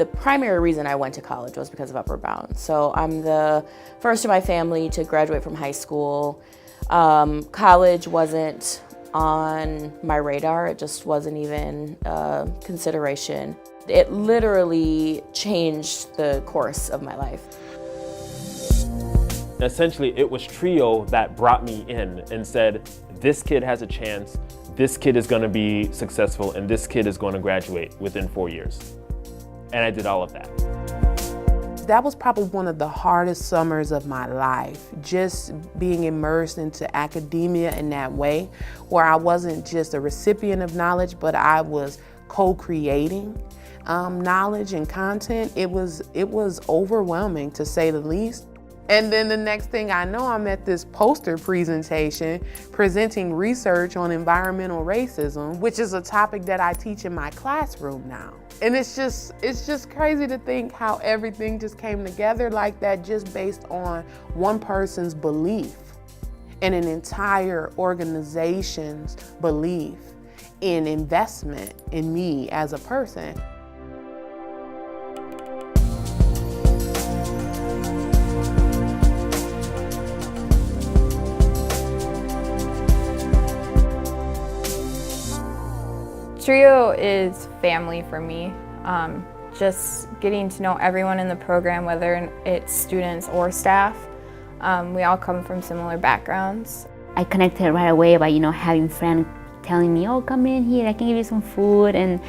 The primary reason I went to college was because of Upward Bound. So I'm the first in my family to graduate from high school. College wasn't on my radar. It just wasn't even a consideration. It literally changed the course of my life. Essentially, it was Trio that brought me in and said, this kid has a chance, this kid is going to be successful, and this kid is going to graduate within 4 years. And I did all of that. That was probably one of the hardest summers of my life, just being immersed into academia in that way, where I wasn't just a recipient of knowledge, but I was co-creating knowledge and content. It was overwhelming, to say the least. And then the next thing I know, I'm at this poster presentation presenting research on environmental racism, which is a topic that I teach in my classroom now. And it's just crazy to think how everything just came together like that, just based on one person's belief and an entire organization's belief in investment in me as a person. Trio is family for me. Just getting to know everyone in the program, whether it's students or staff. We all come from similar backgrounds. I connected right away by, having friends telling me, oh, come in here, I can give you some food. And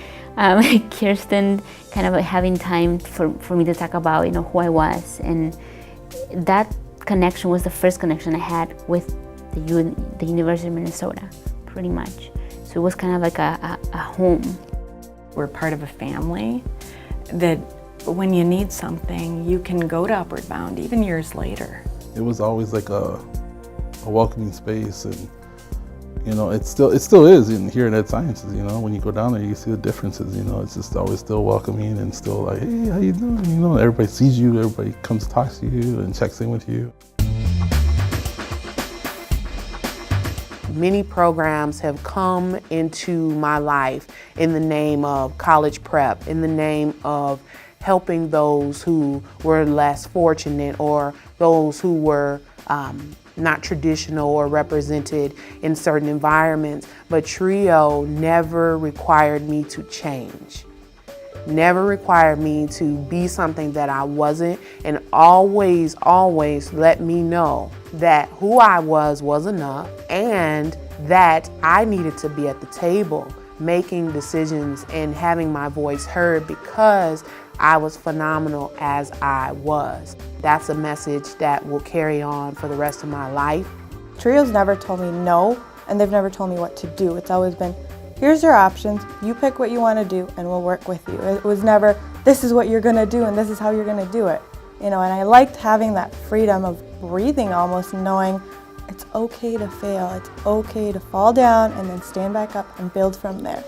Kirsten kind of having time for me to talk about, who I was. And that connection was the first connection I had with the University of Minnesota, pretty much. So it was kind of like a home. We're part of a family that when you need something, you can go to Upward Bound, even years later. It was always like a welcoming space, and it still is here in Ed Sciences. When you go down there, you see the differences. It's just always still welcoming and still like, hey, how you doing? Everybody sees you, everybody comes to talk to you and checks in with you. Many programs have come into my life in the name of college prep, in the name of helping those who were less fortunate or those who were not traditional or represented in certain environments. But Trio never required me to change, never required me to be something that I wasn't, and always let me know that who I was enough and that I needed to be at the table making decisions and having my voice heard because I was phenomenal as I was. That's a message that will carry on for the rest of my life. Trio's never told me no, and they've never told me what to do. It's always been, here's your options, you pick what you want to do, and we'll work with you. It was never, this is what you're going to do, and this is how you're going to do it. And I liked having that freedom of breathing almost, knowing it's okay to fail, it's okay to fall down and then stand back up and build from there.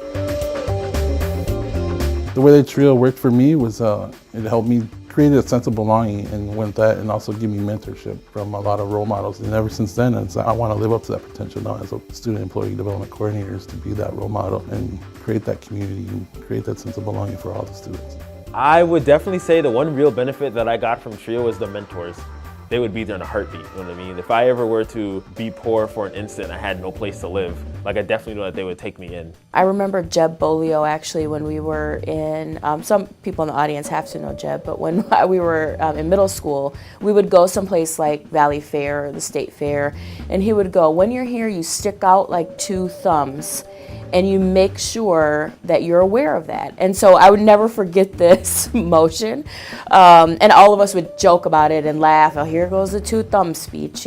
The way that Trio worked for me was it helped me create a sense of belonging, and with that, and also give me mentorship from a lot of role models. And ever since then, I want to live up to that potential now as a student employee development coordinator, is to be that role model and create that community and create that sense of belonging for all the students. I would definitely say the one real benefit that I got from Trio was the mentors. They would be there in a heartbeat, you know what I mean? If I ever were to be poor for an instant, I had no place to live, I definitely know that they would take me in. I remember Jeb Bolio actually when we were in, some people in the audience have to know Jeb, but when we were in middle school, we would go someplace like Valley Fair or the State Fair, and he would go, when you're here, you stick out like two thumbs, and you make sure that you're aware of that. And so I would never forget this motion. And all of us would joke about it and laugh, oh, here goes the two thumb speech,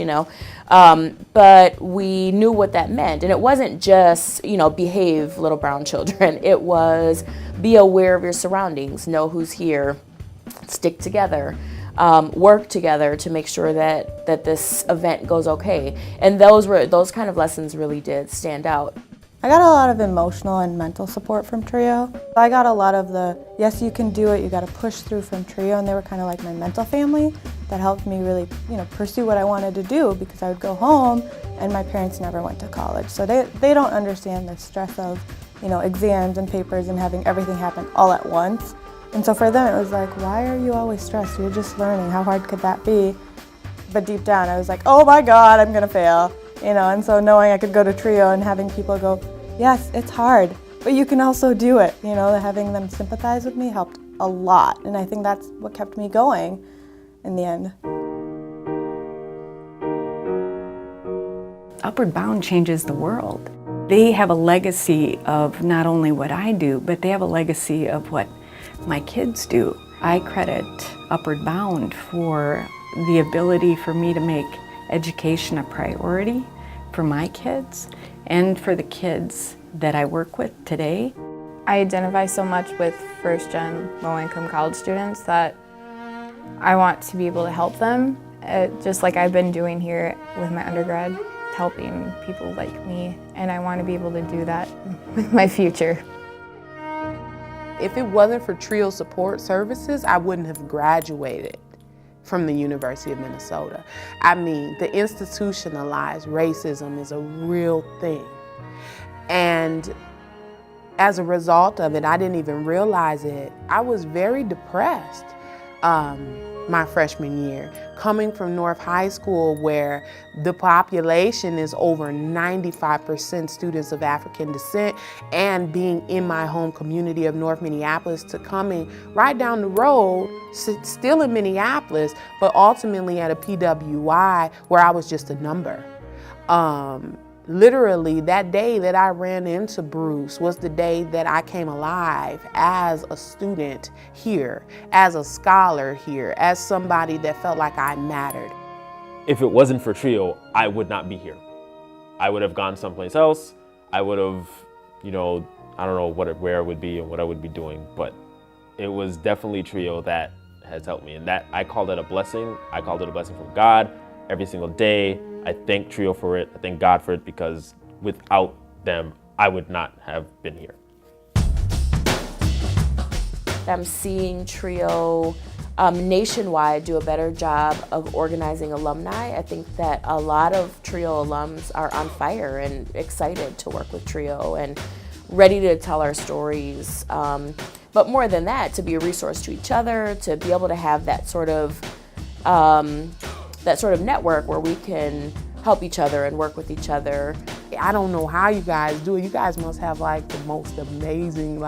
But we knew what that meant. And it wasn't just, behave, little brown children. It was be aware of your surroundings, know who's here, stick together. Work together to make sure that this event goes okay. And those kind of lessons really did stand out. I got a lot of emotional and mental support from Trio. I got a lot of the, yes, you can do it, you got to push through from Trio, and they were kind of like my mental family that helped me really, pursue what I wanted to do, because I would go home and my parents never went to college. So they don't understand the stress of, exams and papers and having everything happen all at once. And so for them, it was like, why are you always stressed? You're just learning. How hard could that be? But deep down, I was like, oh my God, I'm gonna fail. You know, and so knowing I could go to Trio and having people go, yes, it's hard, but you can also do it. You know, having them sympathize with me helped a lot. And I think that's what kept me going in the end. Upward Bound changes the world. They have a legacy of not only what I do, but they have a legacy of what my kids do. I credit Upward Bound for the ability for me to make education a priority for my kids and for the kids that I work with today. I identify so much with first-gen low-income college students that I want to be able to help them, just like I've been doing here with my undergrad, helping people like me, and I want to be able to do that with my future. If it wasn't for Trio Support Services, I wouldn't have graduated from the University of Minnesota. I mean, the institutionalized racism is a real thing. And as a result of it, I didn't even realize it. I was very depressed my freshman year, coming from North High School where the population is over 95% students of African descent, and being in my home community of North Minneapolis, to coming right down the road, still in Minneapolis, but ultimately at a PWI where I was just a number. Literally, that day that I ran into Bruce was the day that I came alive as a student here, as a scholar here, as somebody that felt like I mattered. If it wasn't for Trio, I would not be here. I would have gone someplace else. I would have, you know, I don't know where I would be and what I would be doing, but it was definitely Trio that has helped me. And that, I call it a blessing. I called it a blessing from God every single day. I thank Trio for it. I thank God for it, because without them, I would not have been here. I'm seeing Trio nationwide do a better job of organizing alumni. I think that a lot of Trio alums are on fire and excited to work with Trio and ready to tell our stories. But more than that, to be a resource to each other, to be able to have that sort of network where we can help each other and work with each other. I don't know how you guys do it. You guys must have like the most amazing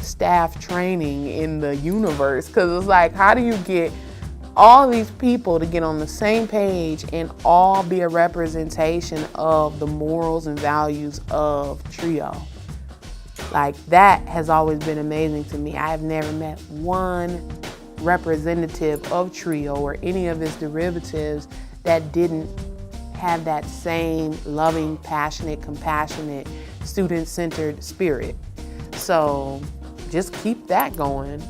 staff training in the universe, because it's like, how do you get all these people to get on the same page and all be a representation of the morals and values of Trio? Like, that has always been amazing to me. I have never met one representative of Trio or any of its derivatives that didn't have that same loving, passionate, compassionate, student-centered spirit. So just keep that going,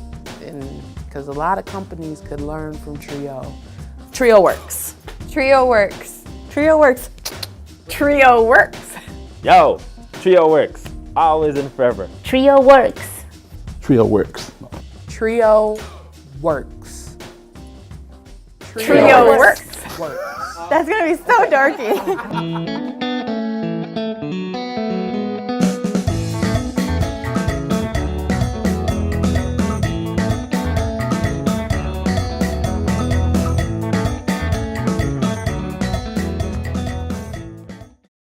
because a lot of companies could learn from Trio. Trio works. Trio works. Trio works. Trio works. Yo, Trio works. Always and forever. Trio works. Trio works. Trio works. Trio works. Works. That's gonna be so dorky.